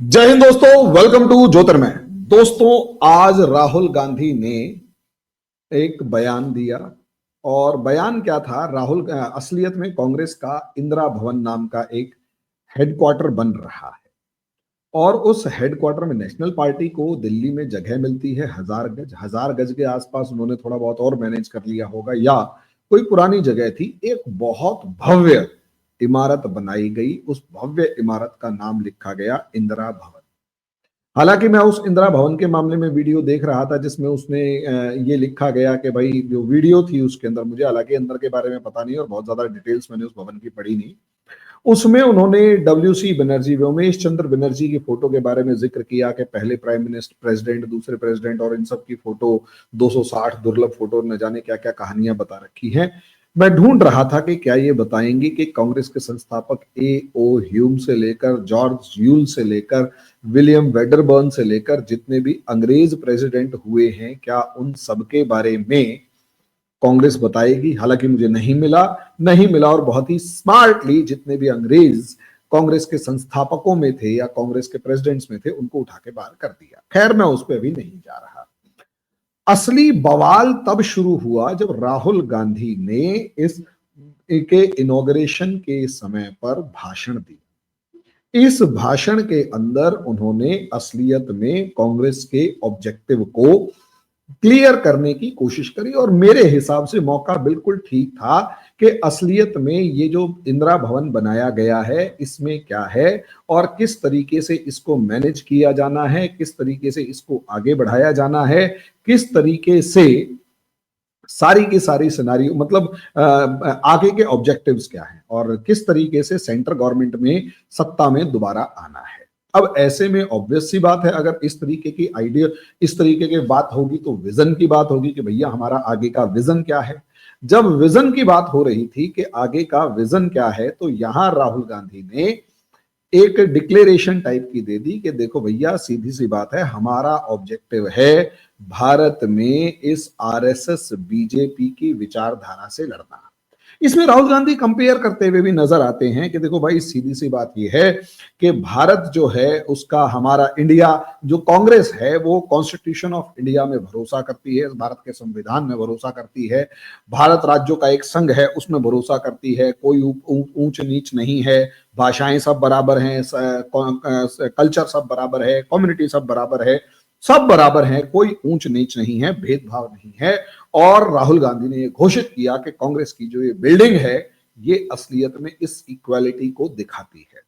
जय हिंद दोस्तों, welcome to ज्योतिर्मय। दोस्तों, आज राहुल गांधी ने एक बयान दिया। और बयान क्या था? राहुल असलियत में कांग्रेस का इंदिरा भवन नाम का एक हेडक्वार्टर बन रहा है। और उस हेडक्वार्टर में नेशनल पार्टी को दिल्ली में जगह मिलती है 1000 गज के आसपास। उन्होंने थोड़ा बहुत और मैनेज कर लिया होगा, या कोई पुरानी जगह थी। एक बहुत भव्य इमारत बनाई गई, उस भव्य इमारत का नाम लिखा गया इंदिरा भवन। हालांकि मैं उस इंदिरा भवन के मामले में वीडियो देख रहा था जिसमें उसने ये लिखा गया कि भाई जो वीडियो थी उसके अंदर, मुझे हालांकि अंदर के बारे में पता नहीं और बहुत ज्यादा डिटेल्स मैंने उस भवन की पढ़ी नहीं। उसमें उन्होंने डब्ल्यूसी बनर्जी, व्योमेश चंद्र बनर्जी की फोटो के बारे में जिक्र किया कि पहले प्राइम मिनिस्टर, प्रेसिडेंट, दूसरे प्रेसिडेंट और इन सब की फोटो 260 दुर्लभ फोटो, न जाने क्या क्या कहानियां बता रखी हैं। मैं ढूंढ रहा था कि क्या ये बताएंगे कि कांग्रेस के संस्थापक ए ओ ह्यूम से लेकर जॉर्ज यूल से लेकर विलियम वेडरबर्न से लेकर जितने भी अंग्रेज प्रेसिडेंट हुए हैं, क्या उन सबके बारे में कांग्रेस बताएगी? हालांकि मुझे नहीं मिला और बहुत ही स्मार्टली जितने भी अंग्रेज कांग्रेस के संस्थापकों में थे या कांग्रेस के प्रेसिडेंट्स में थे उनको उठा के बाहर कर दिया। खैर, मैं उस पर अभी नहीं जा रहा। असली बवाल तब शुरू हुआ जब राहुल गांधी ने इस के इनॉग्रेशन के समय पर भाषण दिया। इस भाषण के अंदर उन्होंने असलियत में कांग्रेस के ऑब्जेक्टिव को क्लियर करने की कोशिश करी, और मेरे हिसाब से मौका बिल्कुल ठीक था कि असलियत में ये जो इंदिरा भवन बनाया गया है इसमें क्या है और किस तरीके से इसको मैनेज किया जाना है, किस तरीके से इसको आगे बढ़ाया जाना है, किस तरीके से सारी की सारी सिनारियो, मतलब आगे के ऑब्जेक्टिव्स क्या हैं और किस तरीके से सेंट्रल गवर्नमेंट में सत्ता में दोबारा आना है। अब ऐसे में ऑब्वियस सी बात है, अगर इस तरीके की आइडिया, इस तरीके की बात होगी तो विजन की बात होगी कि भैया हमारा आगे का विजन क्या है। जब विजन की बात हो रही थी कि आगे का विजन क्या है, तो यहां राहुल गांधी ने एक डिक्लेरेशन टाइप की दे दी कि देखो भैया, सीधी सी बात है, हमारा ऑब्जेक्टिव है भारत में इस आरएसएस बीजेपी की विचारधारा से लड़ना। इसमें राहुल गांधी कंपेयर करते हुए भी नजर आते हैं कि देखो भाई, सीधी सी बात यह है कि भारत जो है उसका, हमारा इंडिया, जो कांग्रेस है वो कॉन्स्टिट्यूशन ऑफ इंडिया में भरोसा करती है, भारत के संविधान में भरोसा करती है, भारत राज्यों का एक संघ है उसमें भरोसा करती है, कोई ऊंच नीच नहीं है, भाषाएं सब बराबर हैं, कल्चर सब बराबर है, कम्युनिटी सब बराबर है, सब बराबर हैं, कोई ऊंच नीच नहीं है, भेदभाव नहीं है। और राहुल गांधी ने ये घोषित किया कि कांग्रेस की जो ये बिल्डिंग है ये असलियत में इस इक्वालिटी को दिखाती है।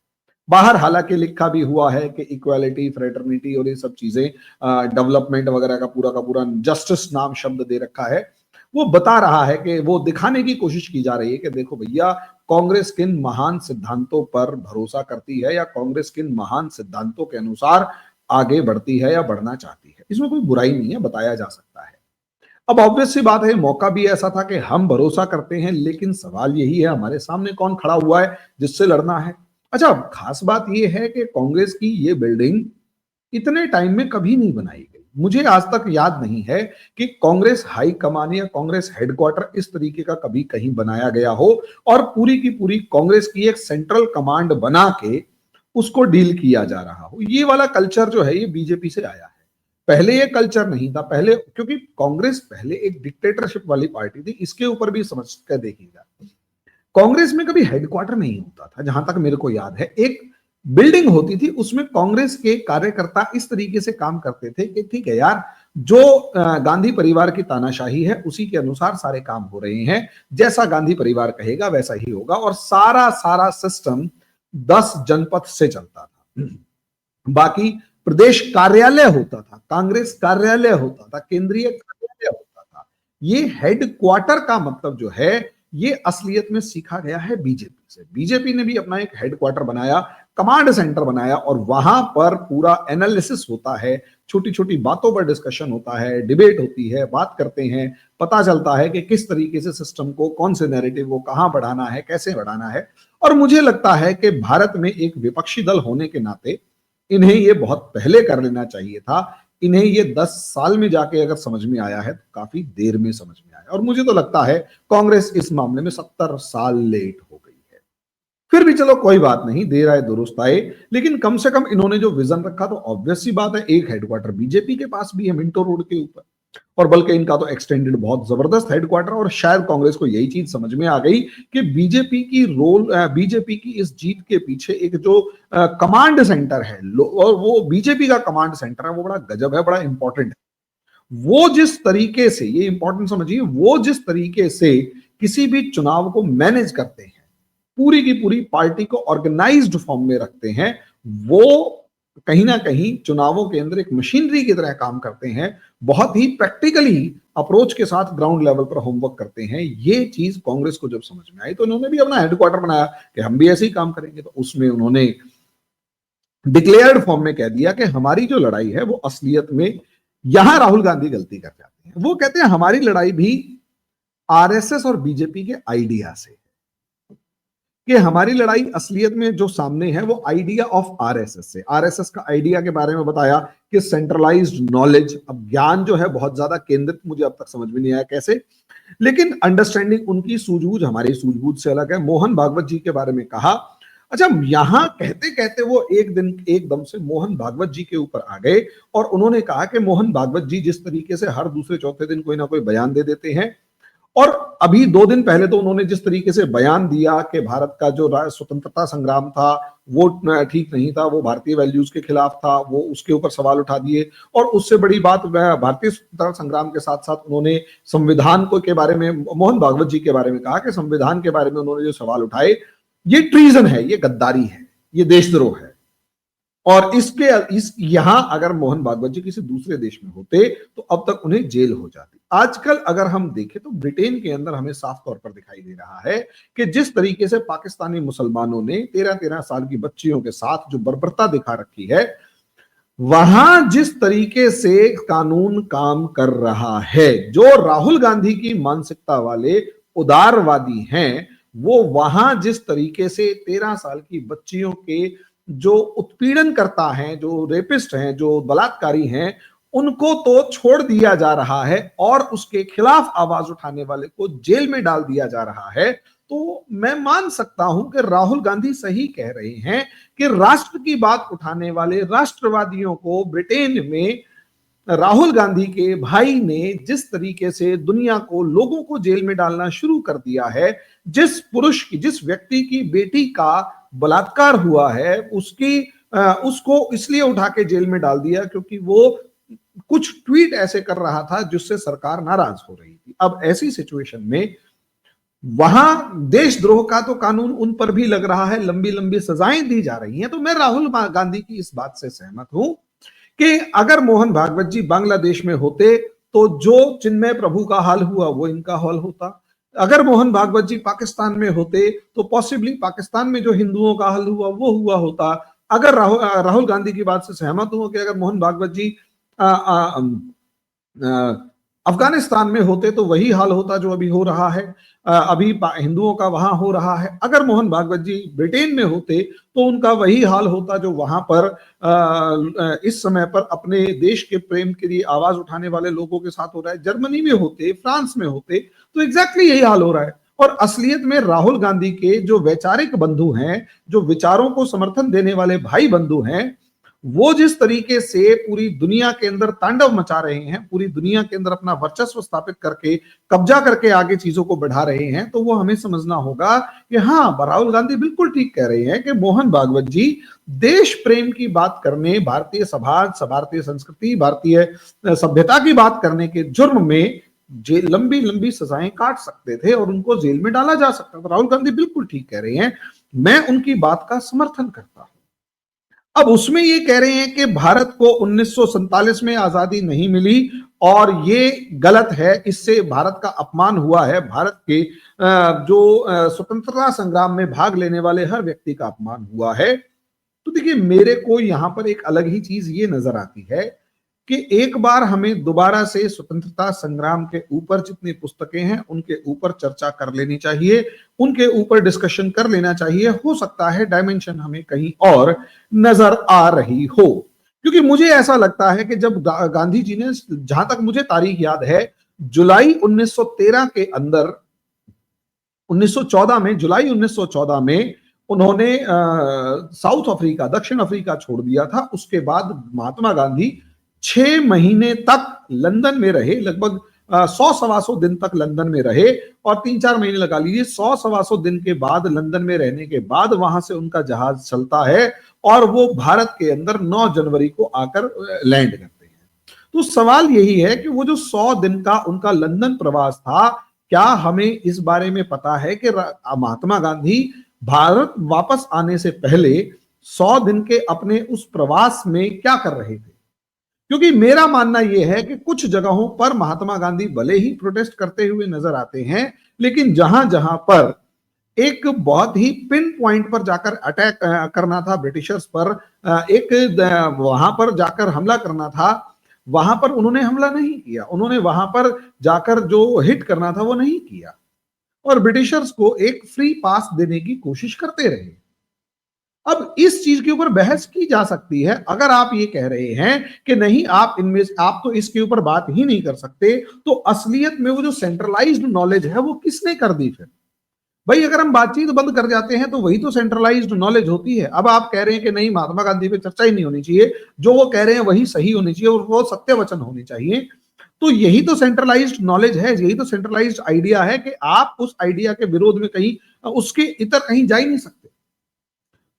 बाहर हालांकि लिखा भी हुआ है कि इक्वालिटी, फ्रेटर्निटी और ये सब चीजें, डेवलपमेंट वगैरह का पूरा जस्टिस नाम शब्द दे रखा है। वो बता रहा है कि वो दिखाने की कोशिश की जा रही है कि देखो भैया, कांग्रेस किन महान सिद्धांतों पर भरोसा करती है या कांग्रेस किन महान सिद्धांतों के अनुसार आगे बढ़ती है या बढ़ना चाहती है। इसमें कोई बुराई नहीं है, बताया जा सकता है। अब ऑब्वियस सी बात है, मौका भी ऐसा था कि हम भरोसा करते हैं, लेकिन सवाल यही है हमारे सामने कौन खड़ा हुआ है जिससे लड़ना है। अच्छा, खास बात यह है कि कांग्रेस की ये बिल्डिंग इतने टाइम में कभी नहीं बनाई गई। मुझे आज तक याद नहीं है कि कांग्रेस हाई कमान या कांग्रेस हेडक्वार्टर इस तरीके का कभी कहीं बनाया गया हो और पूरी की पूरी कांग्रेस की एक सेंट्रल कमांड बना के उसको डील किया जा रहा हो। ये वाला कल्चर जो है ये बीजेपी से आया है। पहले ये कल्चर नहीं था। पहले, क्योंकि कांग्रेस पहले एक डिक्टेटरशिप वाली पार्टी थी, इसके ऊपर भी समझ कर देखिएगा, कांग्रेस में कभी हेडक्वार्टर नहीं होता था। जहां तक मेरे को याद है, एक बिल्डिंग होती थी, उसमें कांग्रेस के कार्यकर्ता इस तरीके से काम करते थे कि ठीक है यार, जो गांधी परिवार की तानाशाही है उसी के अनुसार सारे काम हो रहे हैं, जैसा गांधी परिवार कहेगा वैसा ही होगा, और सारा सारा सिस्टम 10 जनपद से चलता था। बाकी प्रदेश कार्यालय होता था, कांग्रेस कार्यालय होता था, केंद्रीय कार्यालय होता था। ये हेडक्वार्टर का मतलब जो है ये असलियत में सीखा गया है बीजेपी से। बीजेपी ने भी अपना एक हेडक्वार्टर बनाया, कमांड सेंटर बनाया, और वहां पर पूरा एनालिसिस होता है, छोटी छोटी बातों पर डिस्कशन होता है, डिबेट होती है, बात करते हैं, पता चलता है कि किस तरीके से सिस्टम को, कौन से नैरेटिव को कहां बढ़ाना है, कैसे बढ़ाना है। और मुझे लगता है कि भारत में एक विपक्षी दल होने के नाते इन्हें ये बहुत पहले कर लेना चाहिए था। इन्हें ये 10 साल में जाके अगर समझ में आया है तो काफी देर में समझ में आया, और मुझे तो लगता है कांग्रेस इस मामले में 70 साल लेट हो गई है। फिर भी चलो कोई बात नहीं, देर आए दुरुस्त आए, लेकिन कम से कम इन्होंने जो विजन रखा तो ऑब्वियस सी बात है, एक हेडक्वार्टर बीजेपी के पास भी है मिंटो रोड के ऊपर, और बल्कि इनका तो एक्सटेंडेड बहुत जबरदस्त हेडक्वार्टर। और शायद कांग्रेस को यही चीज समझ में आ गई कि बीजेपी की इस जीत के पीछे एक जो कमांड सेंटर है, और वो बीजेपी का कमांड सेंटर है, वो बड़ा गजब है, बड़ा इंपॉर्टेंट है। वो जिस तरीके से, ये इंपॉर्टेंट समझिए, वो जिस तरीके से किसी भी चुनाव को मैनेज करते हैं, पूरी की पूरी पार्टी को ऑर्गेनाइज्ड फॉर्म में रखते हैं, वो कहीं ना कहीं चुनावों के अंदर एक मशीनरी की तरह काम करते हैं, बहुत ही प्रैक्टिकली अप्रोच के साथ ग्राउंड लेवल पर होमवर्क करते हैं। ये चीज कांग्रेस को जब समझ में आई तो उन्होंने भी अपना हेडक्वार्टर बनाया कि हम भी ऐसे ही काम करेंगे। तो उसमें उन्होंने डिक्लेयर्ड फॉर्म में कह दिया कि हमारी जो लड़ाई है वो असलियत में, यहां राहुल गांधी गलती कर जाते हैं। वो कहते हैं हमारी लड़ाई भी आरएसएस और बीजेपी के आइडिया से, कि हमारी लड़ाई असलियत में जो सामने है वो आइडिया ऑफ आरएसएस से। आरएसएस का आइडिया के बारे में बताया कि सेंट्रलाइज्ड नॉलेज, अब ज्ञान जो है बहुत ज्यादा केंद्रित, मुझे अब तक समझ में नहीं आया कैसे, लेकिन अंडरस्टैंडिंग उनकी सूझबूझ हमारी सूझबूझ से अलग है। मोहन भागवत जी के बारे में कहा। अच्छा, यहां कहते कहते वो एक दिन एकदम से मोहन भागवत जी के ऊपर आ गए और उन्होंने कहा कि मोहन भागवत जी जिस तरीके से हर दूसरे चौथे दिन कोई ना कोई बयान दे देते हैं, और अभी 2 दिन पहले तो उन्होंने जिस तरीके से बयान दिया कि भारत का जो स्वतंत्रता संग्राम था वो ठीक नहीं था, वो भारतीय वैल्यूज के खिलाफ था, वो उसके ऊपर सवाल उठा दिए। और उससे बड़ी बात, भारतीय स्वतंत्रता संग्राम के साथ साथ उन्होंने संविधान को के बारे में, मोहन भागवत जी के बारे में कहा कि संविधान के बारे में उन्होंने जो सवाल उठाए, ये ट्रीजन है, ये गद्दारी है, ये देशद्रोह है। और यहां अगर मोहन भागवत जी किसी दूसरे देश में होते तो अब तक उन्हें जेल हो जाती। आजकल अगर हम देखें तो ब्रिटेन के अंदर हमें साफ तौर पर दिखाई दे रहा है कि जिस तरीके से पाकिस्तानी मुसलमानों ने 13-13 साल की बच्चियों के साथ जो बर्बरता दिखा रखी है, वहां जिस तरीके से कानून काम कर रहा है, जो राहुल गांधी की मानसिकता वाले उदारवादी हैं, वो वहां जिस तरीके से 13 साल की बच्चियों के जो उत्पीड़न करता है, जो रेपिस्ट हैं, जो बलात्कारी हैं, उनको तो छोड़ दिया जा रहा है और उसके खिलाफ आवाज उठाने वाले को जेल में डाल दिया जा रहा है। तो मैं मान सकता हूं कि राहुल गांधी सही कह रहे हैं कि राष्ट्र की बात उठाने वाले राष्ट्रवादियों को ब्रिटेन में राहुल गांधी के भाई ने जिस तरीके से दुनिया को, लोगों को जेल में डालना शुरू कर दिया है, जिस व्यक्ति की बेटी का बलात्कार हुआ है, उसको इसलिए उठा के जेल में डाल दिया क्योंकि वो कुछ ट्वीट ऐसे कर रहा था जिससे सरकार नाराज हो रही थी। अब ऐसी सिचुएशन में वहां देशद्रोह का तो कानून उन पर भी लग रहा है, लंबी लंबी सजाएं दी जा रही हैं। तो मैं राहुल गांधी की इस बात से सहमत हूं कि अगर मोहन भागवत जी बांग्लादेश में होते तो जो चिन्मय प्रभु का हाल हुआ वो इनका हाल होता। अगर मोहन भागवत जी पाकिस्तान में होते तो पॉसिबली पाकिस्तान में जो हिंदुओं का हाल हुआ वो हुआ होता। अगर राहुल गांधी की बात से सहमत हूं कि अगर मोहन भागवत जी अफगानिस्तान में होते तो वही हाल होता जो अभी हो रहा है, अभी हिंदुओं का वहां हो रहा है। अगर मोहन भागवत जी ब्रिटेन में होते तो उनका वही हाल होता जो वहां पर इस समय पर अपने देश के प्रेम के लिए आवाज उठाने वाले लोगों के साथ हो रहा है। जर्मनी में होते, फ्रांस में होते तो एग्जैक्टली यही हाल हो रहा है। और असलियत में राहुल गांधी के जो वैचारिक बंधु हैं, जो विचारों को समर्थन देने वाले भाई बंधु हैं, वो जिस तरीके से पूरी दुनिया के अंदर तांडव मचा रहे हैं, पूरी दुनिया के अंदर अपना वर्चस्व स्थापित करके, कब्जा करके आगे चीजों को बढ़ा रहे हैं, तो वो हमें समझना होगा कि हाँ, राहुल गांधी बिल्कुल ठीक कह रहे हैं कि मोहन भागवत जी देश प्रेम की बात करने, भारतीय समाज, भारतीय संस्कृति, भारतीय सभ्यता की बात करने के जुर्म में लंबी लंबी सजाएं काट सकते थे और उनको जेल में डाला जा सकता था। राहुल गांधी बिल्कुल ठीक कह रहे हैं, मैं उनकी बात का समर्थन करता हूं। अब उसमें ये कह रहे हैं कि भारत को 1947 में आजादी नहीं मिली और ये गलत है, इससे भारत का अपमान हुआ है, भारत के जो स्वतंत्रता संग्राम में भाग लेने वाले हर व्यक्ति का अपमान हुआ है। तो देखिए, मेरे को यहां पर एक अलग ही चीज ये नजर आती है कि एक बार हमें दोबारा से स्वतंत्रता संग्राम के ऊपर जितनी पुस्तकें हैं उनके ऊपर चर्चा कर लेनी चाहिए, उनके ऊपर डिस्कशन कर लेना चाहिए। हो सकता है डायमेंशन हमें कहीं और नजर आ रही हो, क्योंकि मुझे ऐसा लगता है कि जब गांधी जी ने, जहां तक मुझे तारीख याद है, जुलाई 1913 के अंदर, 1914 में, जुलाई 1914 में उन्होंने साउथ अफ्रीका, दक्षिण अफ्रीका छोड़ दिया था। उसके बाद महात्मा गांधी 6 महीने तक लंदन में रहे, लगभग 100-125 दिन तक लंदन में रहे, और 3-4 महीने लगा लीजिए, 100-125 दिन के बाद लंदन में रहने के बाद वहां से उनका जहाज चलता है और वो भारत के अंदर 9 जनवरी को आकर लैंड करते हैं। तो सवाल यही है कि वो जो 100 दिन का उनका लंदन प्रवास था, क्या हमें इस बारे में पता है कि महात्मा गांधी भारत वापस आने से पहले 100 दिन के अपने उस प्रवास में क्या कर रहे थे? क्योंकि मेरा मानना यह है कि कुछ जगहों पर महात्मा गांधी भले ही प्रोटेस्ट करते हुए नजर आते हैं, लेकिन जहां जहां पर एक बहुत ही पिन पॉइंट पर जाकर अटैक करना था ब्रिटिशर्स पर, वहां पर जाकर हमला करना था, वहां पर उन्होंने हमला नहीं किया। उन्होंने वहां पर जाकर जो हिट करना था वो नहीं किया, और ब्रिटिशर्स को एक फ्री पास देने की कोशिश करते रहे। अब इस चीज के ऊपर बहस की जा सकती है। अगर आप ये कह रहे हैं कि नहीं, आप तो इसके ऊपर बात ही नहीं कर सकते, तो असलियत में वो जो सेंट्रलाइज्ड नॉलेज है वो किसने कर दी फिर? भाई अगर हम बातचीत बंद कर जाते हैं तो वही तो सेंट्रलाइज्ड नॉलेज होती है। अब आप कह रहे हैं कि नहीं, महात्मा गांधी पे चर्चा ही नहीं होनी चाहिए, जो वो कह रहे हैं वही सही होनी चाहिए और वो सत्य वचन होनी चाहिए। तो यही तो सेंट्रलाइज्ड नॉलेज है, यही तो सेंट्रलाइज्ड आइडिया है कि आप उस आइडिया के विरोध में कहीं, उसके इतर कहीं जा ही नहीं सकते।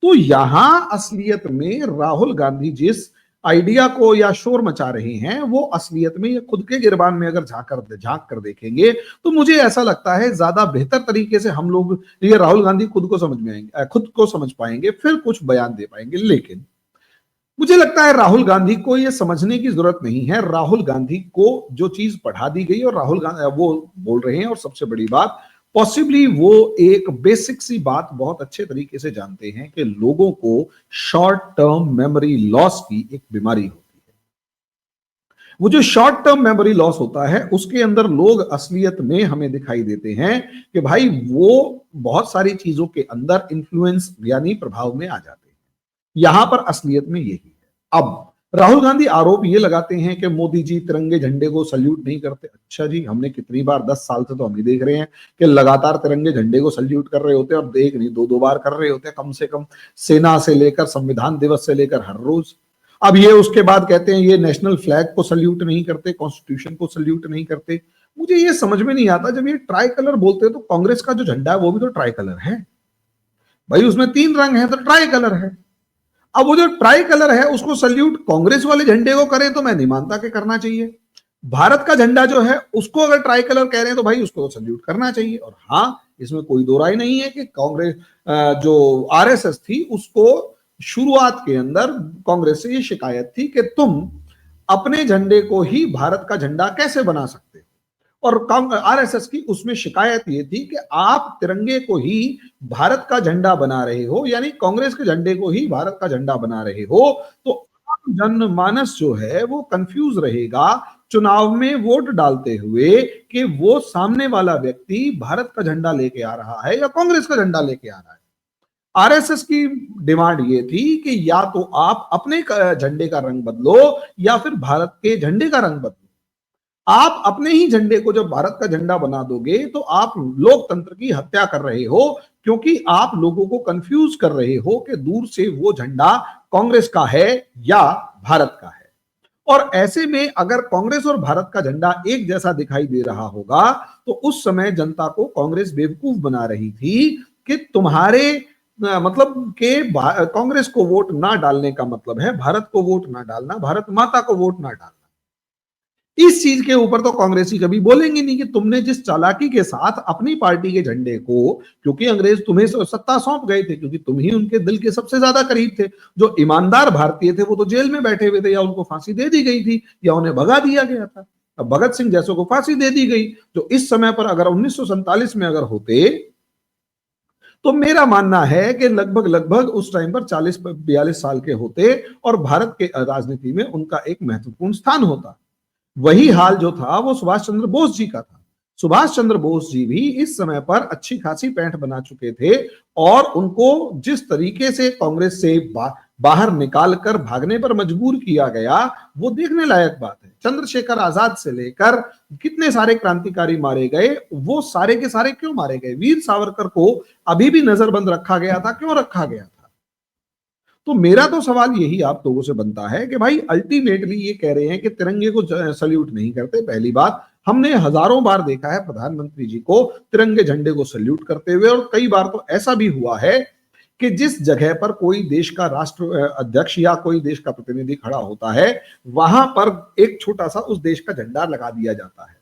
तो यहां असलियत में राहुल गांधी जिस आइडिया को या शोर मचा रहे हैं, वो असलियत में ये खुद के गिरबान में अगर झांक कर देखेंगे तो मुझे ऐसा लगता है ज्यादा बेहतर तरीके से हम लोग, ये राहुल गांधी खुद को समझ पाएंगे, फिर कुछ बयान दे पाएंगे। लेकिन मुझे लगता है राहुल गांधी को यह समझने की जरूरत नहीं है। राहुल गांधी को जो चीज पढ़ा दी गई और राहुल गांधी वो बोल रहे हैं, और सबसे बड़ी बात, पॉसिबली वो एक बेसिक सी बात बहुत अच्छे तरीके से जानते हैं कि लोगों को शॉर्ट टर्म मेमोरी लॉस की एक बीमारी होती है। वो जो शॉर्ट टर्म मेमोरी लॉस होता है, उसके अंदर लोग असलियत में हमें दिखाई देते हैं कि भाई वो बहुत सारी चीजों के अंदर इन्फ्लुएंस यानी प्रभाव में आ जाते हैं। यहां पर असलियत में यही है। अब राहुल गांधी आरोप ये लगाते हैं कि मोदी जी तिरंगे झंडे को सल्यूट नहीं करते। अच्छा जी, हमने कितनी बार, 10 साल से तो हम ही देख रहे हैं कि लगातार तिरंगे झंडे को सल्यूट कर रहे होते हैं, और एक नहीं 2-2 बार कर रहे होते हैं, कम से कम सेना से लेकर संविधान दिवस से लेकर हर रोज। अब ये उसके बाद कहते हैं ये नेशनल फ्लैग को सल्यूट नहीं करते, कॉन्स्टिट्यूशन को सल्यूट नहीं करते। मुझे ये समझ में नहीं आता, जब ये ट्राई कलर बोलते हैं तो कांग्रेस का जो झंडा है वो भी तो ट्राई कलर है भाई, उसमें 3 रंग है तो ट्राई कलर है। अब वो जो ट्राई कलर है उसको सल्यूट कांग्रेस वाले झंडे को करें तो मैं नहीं मानता कि करना चाहिए। भारत का झंडा जो है उसको अगर ट्राई कलर कह रहे हैं तो भाई उसको सल्यूट करना चाहिए। और हाँ, इसमें कोई दो राय नहीं है कि कांग्रेस, जो आरएसएस थी, उसको शुरुआत के अंदर कांग्रेस से ये शिकायत थी कि तुम अपने झंडे को ही भारत का झंडा कैसे बना सकते हो। और आरएसएस की उसमें शिकायत ये थी कि आप तिरंगे को ही भारत का झंडा बना रहे हो, यानी कांग्रेस के झंडे को ही भारत का झंडा बना रहे हो, तो जनमानस जो है वो कंफ्यूज रहेगा चुनाव में वोट डालते हुए कि वो सामने वाला व्यक्ति भारत का झंडा लेके आ रहा है या कांग्रेस का झंडा लेके आ रहा है। आरएसएस की डिमांड ये थी कि या तो आप अपने झंडे का रंग बदलो या फिर भारत के झंडे का रंग बदलो। आप अपने ही झंडे को जब भारत का झंडा बना दोगे तो आप लोकतंत्र की हत्या कर रहे हो, क्योंकि आप लोगों को कंफ्यूज कर रहे हो कि दूर से वो झंडा कांग्रेस का है या भारत का है। और ऐसे में अगर कांग्रेस और भारत का झंडा एक जैसा दिखाई दे रहा होगा तो उस समय जनता को कांग्रेस बेवकूफ बना रही थी कि तुम्हारे मतलब के कांग्रेस को वोट ना डालने का मतलब है भारत को वोट ना डालना, भारत माता को वोट ना डालना। इस चीज के ऊपर तो कांग्रेसी कभी बोलेंगे नहीं कि तुमने जिस चालाकी के साथ अपनी पार्टी के झंडे को, क्योंकि अंग्रेज तुम्हें सत्ता सौंप गए थे, क्योंकि तुम ही उनके दिल के सबसे ज्यादा करीब थे। जो ईमानदार भारतीय थे वो तो जेल में बैठे हुए थे, या उनको फांसी दे दी गई थी, या उन्हें भगा दिया गया था। अब भगत सिंह जैसों को फांसी दे दी गई, जो इस समय पर अगर 1947 में अगर होते तो मेरा मानना है कि लगभग उस टाइम पर 40-42 साल के होते और भारत के राजनीति में उनका एक महत्वपूर्ण स्थान होता। वही हाल जो था वो सुभाष चंद्र बोस जी का था। सुभाष चंद्र बोस जी भी इस समय पर अच्छी खासी पैंठ बना चुके थे, और उनको जिस तरीके से कांग्रेस से बाहर निकालकर भागने पर मजबूर किया गया, वो देखने लायक बात है। चंद्रशेखर आजाद से लेकर कितने सारे क्रांतिकारी मारे गए, वो सारे के सारे क्यों मारे गए? वीर सावरकर को अभी भी नजरबंद रखा गया था, क्यों रखा गया था? तो मेरा तो सवाल यही आप लोगों से बनता है कि भाई अल्टीमेटली ये कह रहे हैं कि तिरंगे को सल्यूट नहीं करते। पहली बात, हमने हजारों बार देखा है प्रधानमंत्री जी को तिरंगे झंडे को सल्यूट करते हुए, और कई बार तो ऐसा भी हुआ है कि जिस जगह पर कोई देश का राष्ट्र अध्यक्ष या कोई देश का प्रतिनिधि खड़ा होता है, वहां पर एक छोटा सा उस देश का झंडा लगा दिया जाता है।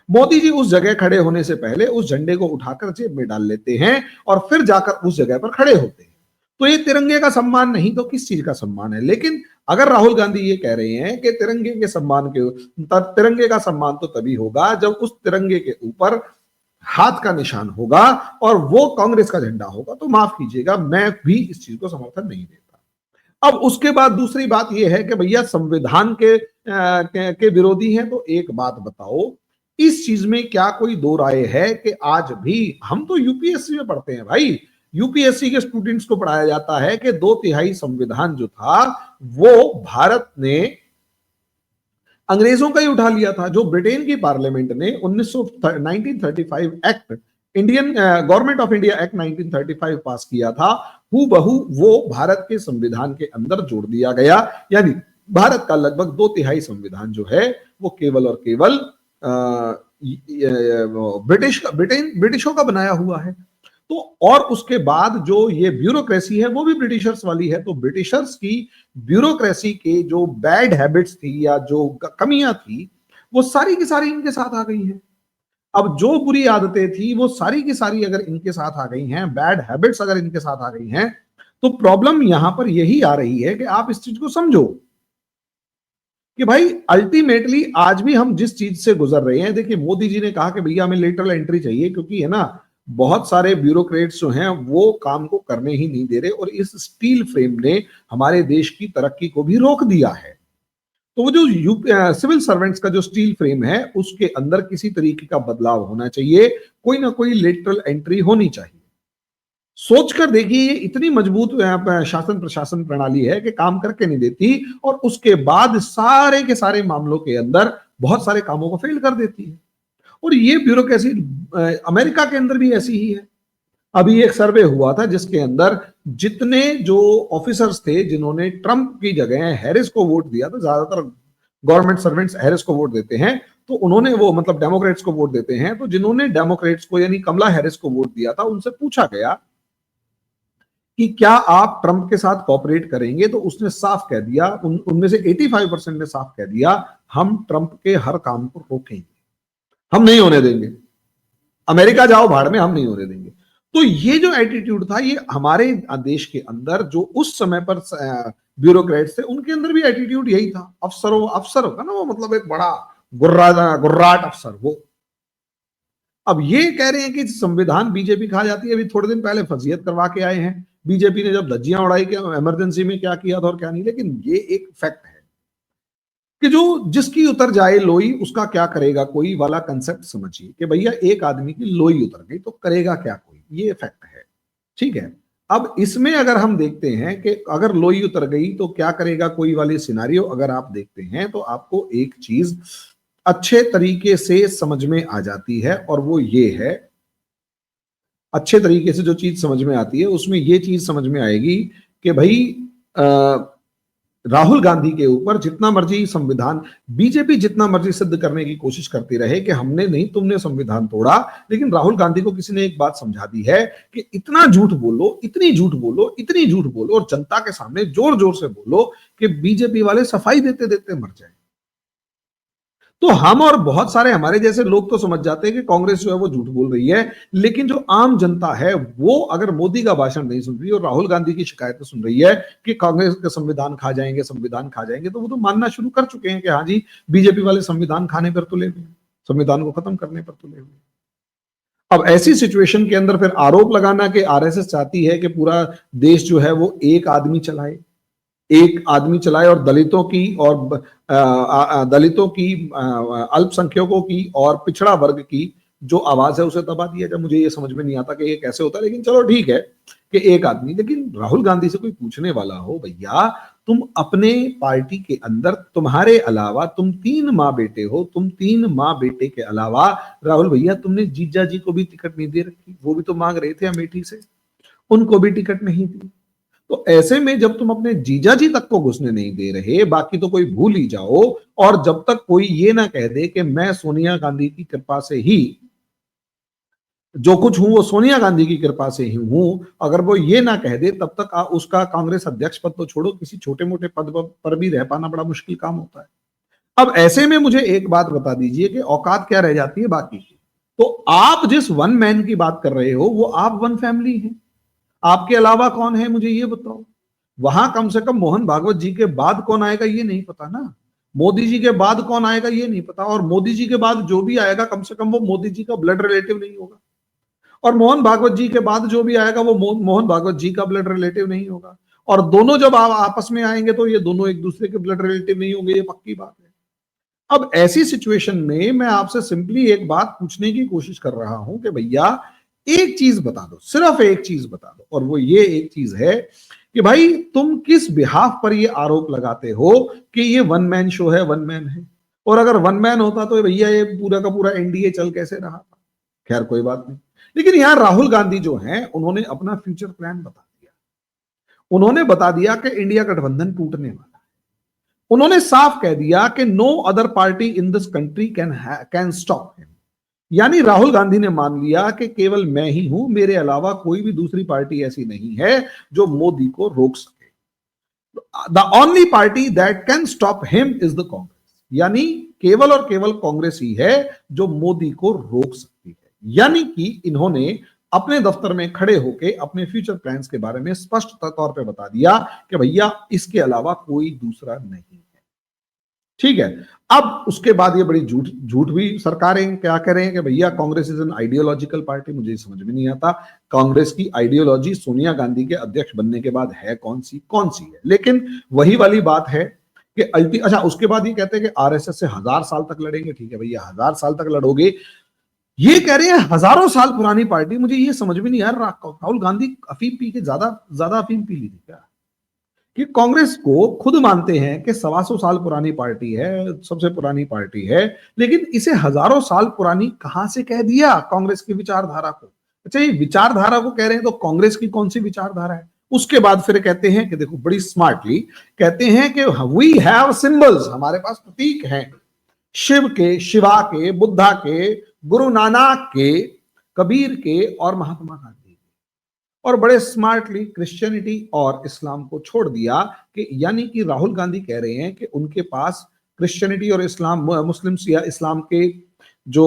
मोदी जी उस जगह खड़े होने से पहले उस झंडे को उठाकर जेब में डाल लेते हैं और फिर जाकर उस जगह पर खड़े होते हैं। तो ये तिरंगे का सम्मान नहीं तो किस चीज का सम्मान है? लेकिन अगर राहुल गांधी ये कह रहे हैं कि तिरंगे का सम्मान तो तभी होगा जब उस तिरंगे के ऊपर हाथ का निशान होगा और वो कांग्रेस का झंडा होगा, तो माफ कीजिएगा, मैं भी इस चीज को समर्थन नहीं देता। अब उसके बाद दूसरी बात यह है कि भैया संविधान के विरोधी हैं, तो एक बात बताओ, इस चीज में क्या कोई दो राय है कि आज भी हम तो यूपीएससी में पढ़ते हैं भाई, यूपीएससी के स्टूडेंट्स को पढ़ाया जाता है कि 2/3 संविधान जो था वो भारत ने अंग्रेजों का ही उठा लिया था। जो ब्रिटेन की पार्लियामेंट ने 1935 act, Indian government of India act 1935 पास किया था, हूबहू वो भारत के संविधान के अंदर जोड़ दिया गया। यानी भारत का लगभग 2/3 संविधान जो है वो केवल और केवल ब्रिटिशों का बनाया हुआ है। तो और उसके बाद जो ये ब्यूरोक्रेसी है वो भी ब्रिटिशर्स वाली है। तो ब्रिटिशर्स की ब्यूरोक्रेसी के जो बैड हैबिट्स थी या जो कमियां थी, वो सारी की सारी इनके साथ आ गई हैं। अब जो बुरी आदतें थी वो सारी की सारी अगर इनके साथ आ गई हैं, बैड हैबिट्स अगर इनके साथ आ गई हैं, तो प्रॉब्लम यहां पर यही आ रही है कि आप इस चीज को समझो कि भाई अल्टीमेटली आज भी हम जिस चीज से गुजर रहे हैं, देखिए मोदी जी ने कहा कि भैया हमें लेटरल एंट्री चाहिए, क्योंकि है ना बहुत सारे ब्यूरोक्रेट्स जो हैं वो काम को करने ही नहीं दे रहे, और इस स्टील फ्रेम ने हमारे देश की तरक्की को भी रोक दिया है। तो वो जो सिविल सर्वेंट्स का जो स्टील फ्रेम है उसके अंदर किसी तरीके का बदलाव होना चाहिए, कोई ना कोई लेटरल एंट्री होनी चाहिए। सोचकर देखिए, ये इतनी मजबूत शासन प्रशासन प्रणाली है कि काम करके नहीं देती, और उसके बाद सारे के सारे मामलों के अंदर बहुत सारे कामों को फेल कर देती है। और ये ब्यूरोक्रेसी अमेरिका के अंदर भी ऐसी ही है। अभी एक सर्वे हुआ था जिसके अंदर जितने जो ऑफिसर्स थे जिन्होंने ट्रंप की जगह हैरिस को वोट दिया था, ज्यादातर गवर्नमेंट सर्वेंट्स हैरिस को वोट देते हैं, तो उन्होंने वो मतलब डेमोक्रेट्स को वोट देते हैं, तो जिन्होंने डेमोक्रेट्स को यानी कमला हैरिस को वोट दिया था, उनसे पूछा गया कि क्या आप ट्रंप के साथ कॉपरेट करेंगे, तो उसने साफ कह दिया, उनमें से 85% ने साफ कह दिया, हम ट्रंप के हर काम को रोकेंगे, हम नहीं होने देंगे, अमेरिका जाओ भाड़ में, हम नहीं होने देंगे। तो ये जो एटीट्यूड था, ये हमारे देश के अंदर जो उस समय पर ब्यूरोक्रेट्स थे उनके अंदर भी एटीट्यूड यही था। अफसर होगा ना वो, मतलब एक बड़ा गुर्राट अफसर वो। अब ये कह रहे हैं कि संविधान बीजेपी खा जाती है। अभी थोड़े दिन पहले फजीयत करवा के आए हैं बीजेपी ने, जब धज्जियां उड़ाई के इमरजेंसी में क्या किया था और क्या नहीं। लेकिन ये एक फैक्ट है कि जो जिसकी उतर जाए लोई उसका क्या करेगा कोई वाला कंसेप्ट समझिए कि भैया एक आदमी की लोई उतर गई तो करेगा क्या कोई, ये फैक्ट है। ठीक है, अब इसमें अगर हम देखते हैं कि अगर लोई उतर गई तो क्या करेगा कोई वाली सिनारियो अगर आप देखते हैं, तो आपको एक चीज अच्छे तरीके से समझ में आ जाती है, और वो ये है, अच्छे तरीके से जो चीज समझ में आती है उसमें ये चीज समझ में आएगी कि भाई राहुल गांधी के ऊपर जितना मर्जी संविधान, बीजेपी जितना मर्जी सिद्ध करने की कोशिश करती रहे कि हमने नहीं, तुमने संविधान तोड़ा, लेकिन राहुल गांधी को किसी ने एक बात समझा दी है कि इतना झूठ बोलो, इतनी झूठ बोलो, इतनी झूठ बोलो, और जनता के सामने जोर जोर से बोलो कि बीजेपी वाले सफाई देते देते मर जाए। तो हम और बहुत सारे हमारे जैसे लोग तो समझ जाते हैं कि कांग्रेस जो है वो झूठ बोल रही है, लेकिन जो आम जनता है वो अगर मोदी का भाषण नहीं सुन रही और राहुल गांधी की शिकायतें सुन रही है कि कांग्रेस का संविधान खा जाएंगे, संविधान खा जाएंगे, तो वो तो मानना शुरू कर चुके हैं कि हाँ जी बीजेपी वाले संविधान खाने पर तुले हुए, संविधान को खत्म करने पर तुले हुए। अब ऐसी सिचुएशन के अंदर फिर आरोप लगाना कि आरएसएस चाहती है कि पूरा देश जो है वो एक आदमी चलाए, एक आदमी चलाए, और दलितों की अल्पसंख्यकों की और पिछड़ा वर्ग की जो आवाज है उसे दबा दिया जाए। मुझे ये समझ में नहीं आता कि ये कैसे होता है, लेकिन चलो ठीक है कि एक आदमी, लेकिन राहुल गांधी से कोई पूछने वाला हो, भैया तुम अपने पार्टी के अंदर तुम्हारे अलावा तुम 3 माँ बेटे हो, तुम 3 माँ बेटे के अलावा राहुल भैया तुमने जीजा जी को भी टिकट नहीं दे रखी, वो भी तो मांग रहे थे अमेठी से, उनको भी टिकट नहीं दी। तो ऐसे में जब तुम अपने जीजा जी तक को घुसने नहीं दे रहे, बाकी तो कोई भूल ही जाओ। और जब तक कोई ये ना कह दे कि मैं सोनिया गांधी की कृपा से ही जो कुछ हूं वो सोनिया गांधी की कृपा से ही हूं, अगर वो ये ना कह दे, तब तक उसका कांग्रेस अध्यक्ष पद तो छोड़ो, किसी छोटे मोटे पद पर भी रह पाना बड़ा मुश्किल काम होता है। अब ऐसे में मुझे एक बात बता दीजिए कि औकात क्या रह जाती है बाकी की। तो आप जिस वन मैन की बात कर रहे हो वो आप वन फैमिली हैं, आपके अलावा कौन है मुझे ये बताओ। वहां कम से कम मोहन भागवत जी के बाद कौन आएगा ये नहीं पता ना, मोदी जी के बाद कौन आएगा ये नहीं पता, और मोदी जी के बाद जो भी आएगा कम से कम वो मोदी जी का ब्लड रिलेटिव नहीं होगा, और मोहन भागवत जी के बाद जो भी आएगा वो मोहन भागवत जी का ब्लड रिलेटिव नहीं होगा, और दोनों जब आपस में आएंगे तो ये दोनों एक दूसरे के ब्लड रिलेटिव नहीं होंगे, ये पक्की बात है। अब ऐसी सिचुएशन में मैं आपसे सिंपली एक बात पूछने की कोशिश कर रहा हूं कि भैया एक चीज बता दो, सिर्फ एक चीज बता दो, और वो ये एक चीज है कि भाई तुम किस बिहाफ पर ये आरोप लगाते हो कि ये वन मैन शो है, वन मैन है, और अगर वन मैन होता तो भैया ये पूरा का पूरा एनडीए चल कैसे रहा था। खैर कोई बात नहीं, लेकिन यहां राहुल गांधी जो हैं उन्होंने अपना फ्यूचर प्लान बता दिया, उन्होंने बता दिया कि इंडिया गठबंधन टूटने वाला है, उन्होंने साफ कह दिया कि no other party in this country can stop him. यानी राहुल गांधी ने मान लिया कि केवल मैं ही हूं, मेरे अलावा कोई भी दूसरी पार्टी ऐसी नहीं है जो मोदी को रोक सके। The only party that can stop him is the Congress, यानी केवल और केवल कांग्रेस ही है जो मोदी को रोक सकती है। यानी कि इन्होंने अपने दफ्तर में खड़े होकर अपने फ्यूचर प्लान्स के बारे में स्पष्ट तौर पे बता दिया कि भैया इसके अलावा कोई दूसरा नहीं है। ठीक है, अब उसके बाद ये बड़ी झूठ भी सरकारें क्या कह रहे हैं कि भैया Congress is an ideological party. मुझे समझ में नहीं आता कांग्रेस की आइडियोलॉजी सोनिया गांधी के अध्यक्ष बनने के बाद है कौन सी है, लेकिन वही वाली बात है कि अच्छा उसके बाद ये कहते हैं कि आरएसएस से 1000 साल तक लड़ेंगे। ठीक है भैया, 1000 साल तक लड़ोगे, ये कह रहे हैं हजारों साल पुरानी पार्टी। मुझे ये समझ में नहीं आ रहा राहुल गांधी अफीम पी के ज्यादा अफीम पी ली थी क्या, कि कांग्रेस को खुद मानते हैं कि 125 साल पुरानी पार्टी है, सबसे पुरानी पार्टी है, लेकिन इसे हजारों साल पुरानी कहां से कह दिया कांग्रेस की विचारधारा को। अच्छा ये विचारधारा को कह रहे हैं तो कांग्रेस की कौन सी विचारधारा है। उसके बाद फिर कहते हैं कि देखो बड़ी स्मार्टली कहते हैं कि वी हैव सिंबल्स, हमारे पास प्रतीक हैं, शिव के, शिवा के, बुद्धा के, गुरु नानक के, कबीर के और महात्मा गांधी, और बड़े स्मार्टली क्रिश्चियनिटी और इस्लाम को छोड़ दिया। कि यानी कि राहुल गांधी कह रहे हैं कि उनके पास क्रिश्चियनिटी और इस्लाम, मुस्लिम्स या इस्लाम के जो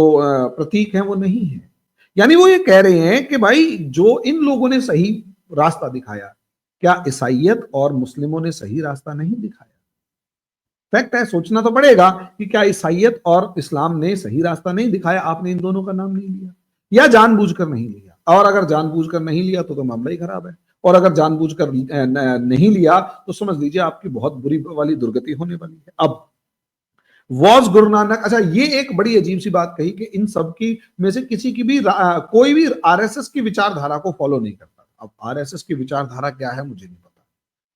प्रतीक हैं वो नहीं है। यानी वो ये कह रहे हैं कि भाई जो इन लोगों ने सही रास्ता दिखाया, क्या ईसाइयत और मुस्लिमों ने सही रास्ता नहीं दिखाया। फैक्ट है, सोचना तो पड़ेगा कि क्या ईसाइयत और इस्लाम ने सही रास्ता नहीं दिखाया। आपने इन दोनों का नाम नहीं लिया या जानबूझकर नहीं लिया, और अगर जानबूझकर नहीं लिया तो मामला ही खराब है, और अगर जानबूझकर नहीं लिया तो समझ लीजिए आपकी बहुत बुरी वाली दुर्गति होने वाली है। अब वॉज गुरु नानक, अच्छा ये एक बड़ी अजीब सी बात कही कि इन सब की में से किसी की भी कोई भी आरएसएस की विचारधारा को फॉलो नहीं करता। अब आरएसएस की विचारधारा क्या है मुझे नहीं पता।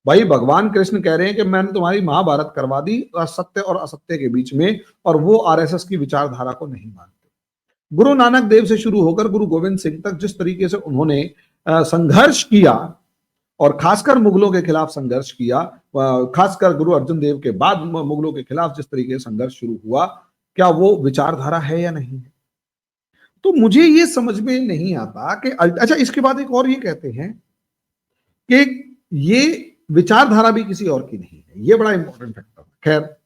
भाई भगवान कृष्ण कह रहे हैं कि मैंने तुम्हारी महाभारत करवा दी सत्य और असत्य के बीच में, और वो आरएसएस की विचारधारा को नहीं मानते। गुरु नानक देव से शुरू होकर गुरु गोविंद सिंह तक जिस तरीके से उन्होंने संघर्ष किया, और खासकर मुगलों के खिलाफ संघर्ष किया, खासकर गुरु अर्जुन देव के बाद मुगलों के खिलाफ जिस तरीके से संघर्ष शुरू हुआ, क्या वो विचारधारा है या नहीं है। तो मुझे ये समझ में नहीं आता कि अच्छा इसके बाद एक और ये कहते हैं कि ये विचारधारा भी किसी और की नहीं है। ये बड़ा इंपॉर्टेंट फैक्टर है। खैर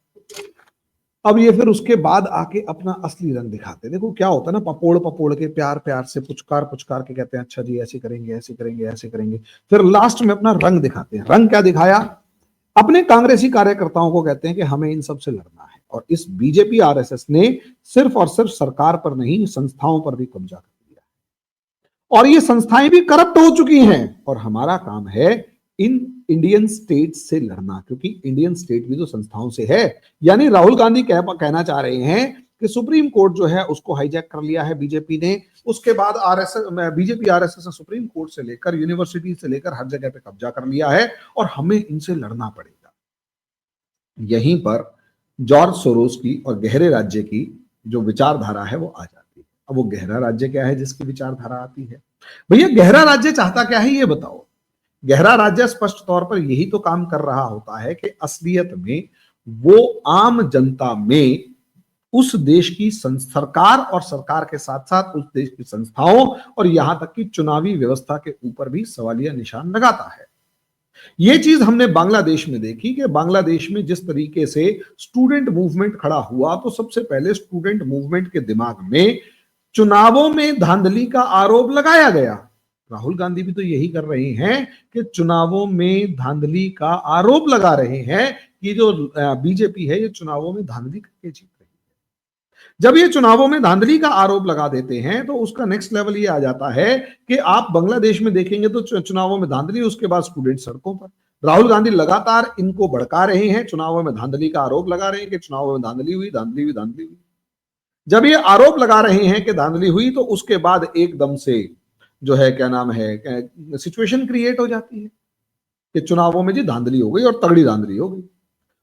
अब ये फिर उसके बाद आके अपना असली रंग दिखाते। देखो क्या होता है ना, पपोड़ के प्यार से पुचकार के कहते हैं अच्छा जी ऐसे करेंगे ऐसे करेंगे ऐसे करेंगे, फिर लास्ट में अपना रंग दिखाते हैं। रंग क्या दिखाया, अपने कांग्रेसी कार्यकर्ताओं को कहते हैं कि हमें इन सब से लड़ना है, और इस बीजेपी आरएसएस ने सिर्फ और सिर्फ सरकार पर नहीं संस्थाओं पर भी कब्जा कर लिया, और ये संस्थाएं भी करप्ट हो चुकी हैं, और हमारा काम है इन इंडियन स्टेट से लड़ना, क्योंकि इंडियन स्टेट भी तो संस्थाओं से है। यानी राहुल गांधी कहना चाह रहे हैं कि सुप्रीम कोर्ट जो है उसको हाईजैक कर लिया है बीजेपी ने। उसके बाद आरएसएस, बीजेपी आरएसएस ने सुप्रीम कोर्ट से लेकर यूनिवर्सिटी से लेकर हर जगह पे कब्जा कर लिया है और हमें इनसे लड़ना पड़ेगा। यहीं पर जॉर्ज सोरोस की और गहरे राज्य की जो विचारधारा है वो आ जाती है। अब वो गहरा राज्य क्या है जिसकी विचारधारा आती है? भैया गहरा राज्य चाहता क्या है ये बताओ। गहरा राज्य स्पष्ट तौर पर यही तो काम कर रहा होता है कि असलियत में वो आम जनता में उस देश की सरकार और सरकार के साथ साथ उस देश की संस्थाओं और यहां तक कि चुनावी व्यवस्था के ऊपर भी सवालिया निशान लगाता है। ये चीज हमने बांग्लादेश में देखी कि बांग्लादेश में जिस तरीके से स्टूडेंट मूवमेंट खड़ा हुआ तो सबसे पहले स्टूडेंट मूवमेंट के दिमाग में चुनावों में धांधली का आरोप लगाया गया। राहुल गांधी भी तो यही कर रहे हैं कि चुनावों में धांधली का आरोप लगा रहे हैं कि जो बीजेपी है ये चुनावों में धांधली करके जीत रही है। जब ये चुनावों में धांधली का आरोप लगा देते हैं तो उसका नेक्स्ट लेवल ये आ जाता है कि आप बांग्लादेश में देखेंगे तो चुनावों में धांधली, उसके बाद स्टूडेंट सड़कों पर। राहुल गांधी लगातार इनको भड़का रहे हैं, चुनावों में धांधली का आरोप लगा रहे हैं कि चुनावों में धांधली हुई, धांधली हुई, धांधली हुई। जब ये आरोप लगा रहे हैं कि धांधली हुई तो उसके बाद एकदम से जो है क्या नाम है सिचुएशन क्रिएट हो जाती है कि चुनावों में जी धांधली हो गई और तगड़ी धांधली हो गई।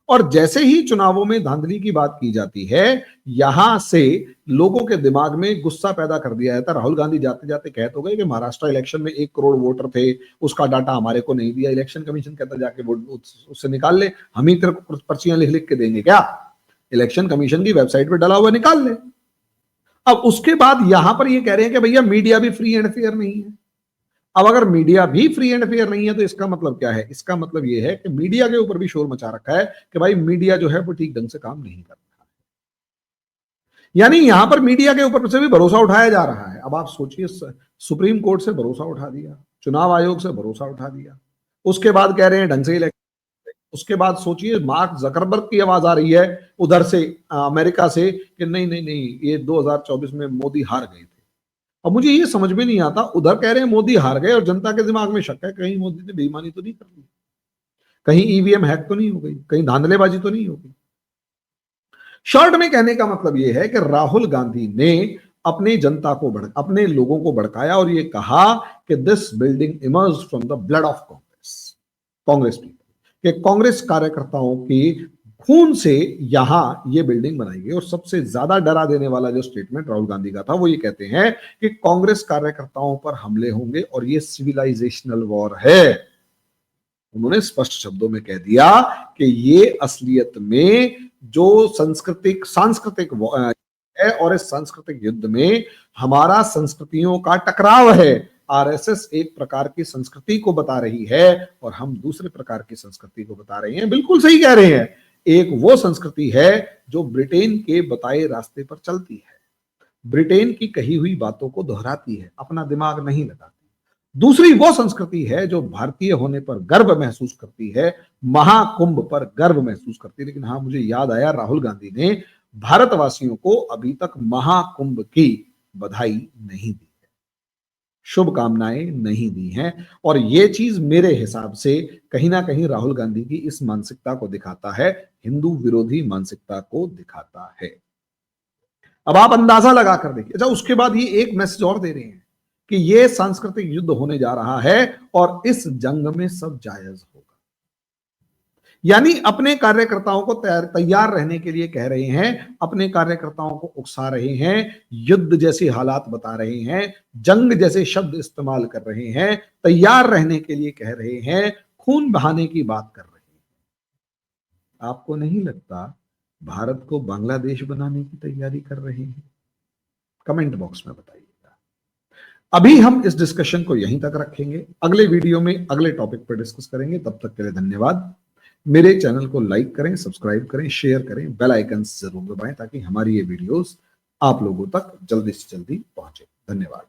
और जैसे ही चुनावों में धांधली की बात की जाती है यहां से लोगों के दिमाग में गुस्सा पैदा कर दिया जाता है। राहुल गांधी जाते जाते कह तो गए कि महाराष्ट्र इलेक्शन में 1 करोड़ वोटर थे, उसका डाटा हमारे को नहीं दिया। इलेक्शन कमीशन कहता जाके वोट उससे निकाल ले, हम ही तेरे को पर्चियां लिख लिख के देंगे क्या? इलेक्शन कमीशन की वेबसाइट पर डला हुआ निकाल ले। अब उसके बाद यहां पर ये कह रहे हैं कि भैया मीडिया भी फ्री एंड फेयर नहीं है। अब अगर मीडिया भी फ्री एंड फेयर नहीं है तो इसका मतलब क्या है? इसका मतलब ये है कि मीडिया के ऊपर भी शोर मचा रखा है कि भाई मीडिया जो है वो ठीक ढंग से काम नहीं कर रहा है। यानी यहां पर मीडिया के ऊपर से भी भरोसा उठाया जा रहा है। अब आप सोचिए, सुप्रीम कोर्ट से भरोसा उठा दिया, चुनाव आयोग से भरोसा उठा दिया, उसके बाद कह रहे हैं ढंग से इलेक्शन। उसके बाद सोचिए मार्क जकरबर्ग की आवाज आ रही है उधर से अमेरिका से कि नहीं नहीं नहीं ये 2024 में मोदी हार गए थे। अब मुझे ये समझ में नहीं आता, उधर कह रहे हैं मोदी हार गए और जनता के दिमाग में शक है कहीं मोदी ने बेईमानी तो नहीं कर ली, कहीं ईवीएम हैक तो नहीं हो गई, कहीं धांधलेबाजी तो नहीं हो गई। शॉर्ट में कहने का मतलब यह है कि राहुल गांधी ने अपने जनता को अपने लोगों को भड़काया और ये कहा कि this building emerge from the blood of Congress people, कि कांग्रेस कार्यकर्ताओं की खून से यहां ये बिल्डिंग बनाई गई। और सबसे ज्यादा डरा देने वाला जो स्टेटमेंट राहुल गांधी का था वो ये कहते हैं कि कांग्रेस कार्यकर्ताओं पर हमले होंगे और ये सिविलाइजेशनल वॉर है। उन्होंने स्पष्ट शब्दों में कह दिया कि ये असलियत में जो सांस्कृतिक है और इस सांस्कृतिक युद्ध में हमारा संस्कृतियों का टकराव है। आरएसएस एक प्रकार की संस्कृति को बता रही है और हम दूसरे प्रकार की संस्कृति को बता रहे हैं। बिल्कुल सही कह रहे हैं। एक वो संस्कृति है जो ब्रिटेन के बताए रास्ते पर चलती है, ब्रिटेन की कही हुई बातों को दोहराती है, अपना दिमाग नहीं लगाती। दूसरी वो संस्कृति है जो भारतीय होने पर गर्व महसूस करती है, महाकुंभ पर गर्व महसूस करती है। लेकिन हाँ, मुझे याद आया राहुल गांधी ने भारतवासियों को अभी तक महाकुंभ की बधाई नहीं दी, शुभकामनाएं नहीं दी हैं। और ये चीज मेरे हिसाब से कहीं ना कहीं राहुल गांधी की इस मानसिकता को दिखाता है, हिंदू विरोधी मानसिकता को दिखाता है। अब आप अंदाजा लगा कर देखिए। अच्छा, उसके बाद ये एक मैसेज और दे रहे हैं कि ये सांस्कृतिक युद्ध होने जा रहा है और इस जंग में सब जायज होगा। यानी अपने कार्यकर्ताओं को तैयार रहने के लिए कह रहे हैं, अपने कार्यकर्ताओं को उकसा रहे हैं, युद्ध जैसी हालात बता रहे हैं, जंग जैसे शब्द इस्तेमाल कर रहे हैं, तैयार रहने के लिए कह रहे हैं, खून बहाने की बात कर रहे हैं। आपको नहीं लगता भारत को बांग्लादेश बनाने की तैयारी कर रहे हैं? कमेंट बॉक्स में बताइएगा। अभी हम इस डिस्कशन को यहीं तक रखेंगे, अगले वीडियो में अगले टॉपिक पर डिस्कस करेंगे। तब तक के लिए धन्यवाद। मेरे चैनल को लाइक करें, सब्सक्राइब करें, शेयर करें, बेल आइकन जरूर दबाएं ताकि हमारी ये वीडियोस आप लोगों तक जल्दी से जल्दी पहुंचे। धन्यवाद।